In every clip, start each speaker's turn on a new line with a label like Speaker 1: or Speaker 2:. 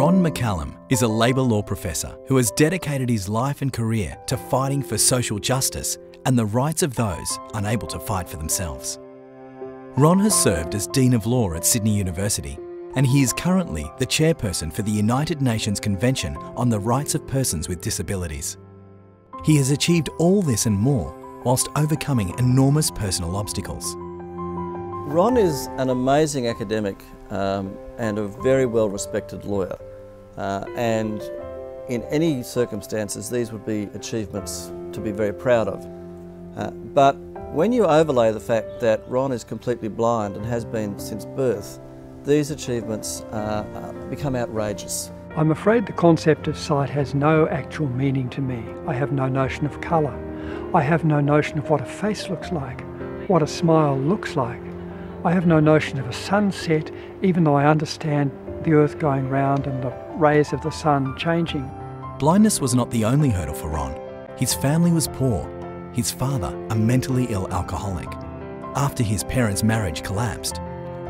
Speaker 1: Ron McCallum is a labour law professor who has dedicated his life and career to fighting for social justice and the rights of those unable to fight for themselves. Ron has served as Dean of Law at Sydney University, and he is currently the chairperson for the United Nations Convention on the Rights of Persons with Disabilities. He has achieved all this and more whilst overcoming enormous personal obstacles.
Speaker 2: Ron is an amazing academic and a very well-respected lawyer, and in any circumstances these would be achievements to be very proud of. But when you overlay the fact that Ron is completely blind and has been since birth, these achievements become outrageous.
Speaker 3: I'm afraid the concept of sight has no actual meaning to me. I have no notion of colour. I have no notion of what a face looks like, what a smile looks like. I have no notion of a sunset, even though I understand the earth going round and the rays of the sun changing.
Speaker 1: Blindness was not the only hurdle for Ron. His family was poor. His father, a mentally ill alcoholic. After his parents' marriage collapsed,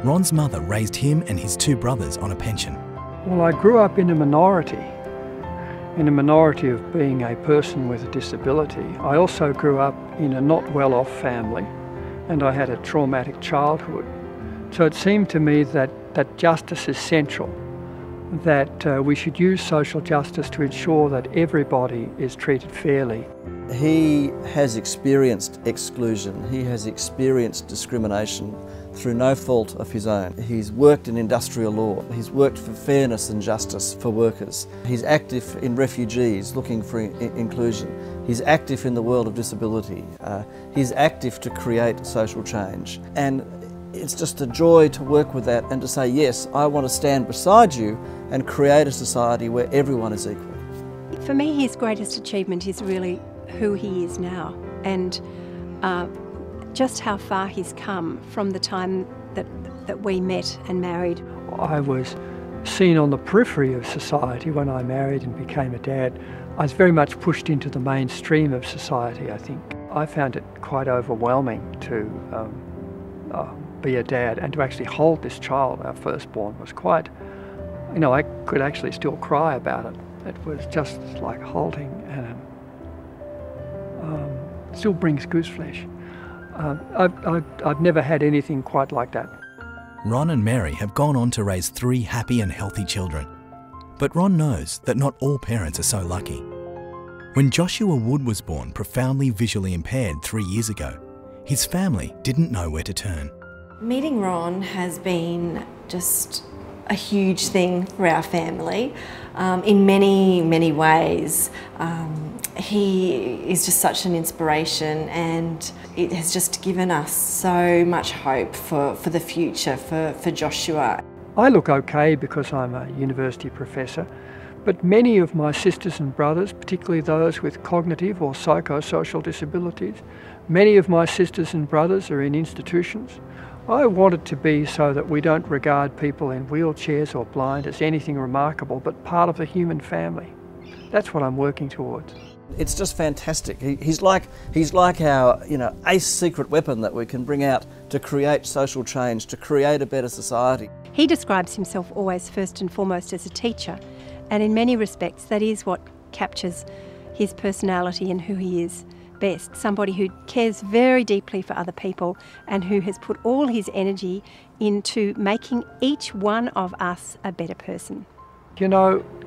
Speaker 1: Ron's mother raised him and his two brothers on a pension.
Speaker 3: Well, I grew up in a minority of being a person with a disability. I also grew up in a not well-off family, and I had a traumatic childhood. So it seemed to me that justice is central, that we should use social justice to ensure that everybody is treated fairly.
Speaker 2: He has experienced exclusion, he has experienced discrimination through no fault of his own. He's worked in industrial law, he's worked for fairness and justice for workers. He's active in refugees looking for inclusion. He's active in the world of disability. He's active to create social change. And it's just a joy to work with that and to say, yes, I want to stand beside you and create a society where everyone is equal.
Speaker 4: For me, his greatest achievement is really who he is now, and just how far he's come from the time that we met and married.
Speaker 3: I was seen on the periphery of society when I married and became a dad. I was very much pushed into the mainstream of society, I think. I found it quite overwhelming to be a dad and to actually hold this child, our firstborn, was quite, I could actually still cry about it. It was just like holding, and still brings gooseflesh. I've never had anything quite like that.
Speaker 1: Ron and Mary have gone on to raise 3 happy and healthy children. But Ron knows that not all parents are so lucky. When Joshua Wood was born profoundly visually impaired 3 years ago, his family didn't know where to turn.
Speaker 5: Meeting Ron has been just a huge thing for our family in many, many ways. He is just such an inspiration, and it has just given us so much hope for the future for Joshua.
Speaker 3: I look okay because I'm a university professor, but many of my sisters and brothers, particularly those with cognitive or psychosocial disabilities, many of my sisters and brothers are in institutions. I want it to be so that we don't regard people in wheelchairs or blind as anything remarkable, but part of the human family. That's what I'm working towards.
Speaker 2: It's just fantastic. He's like our, ace secret weapon that we can bring out to create social change, to create a better society.
Speaker 4: He describes himself always first and foremost as a teacher, and in many respects that is what captures his personality and who he is best. Somebody who cares very deeply for other people and who has put all his energy into making each one of us a better person.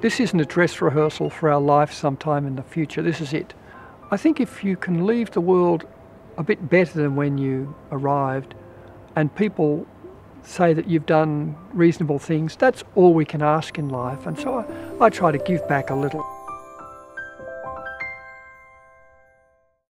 Speaker 3: This isn't a dress rehearsal for our life sometime in the future. This is it. I think if you can leave the world a bit better than when you arrived, and people say that you've done reasonable things, that's all we can ask in life. And so I try to give back a little.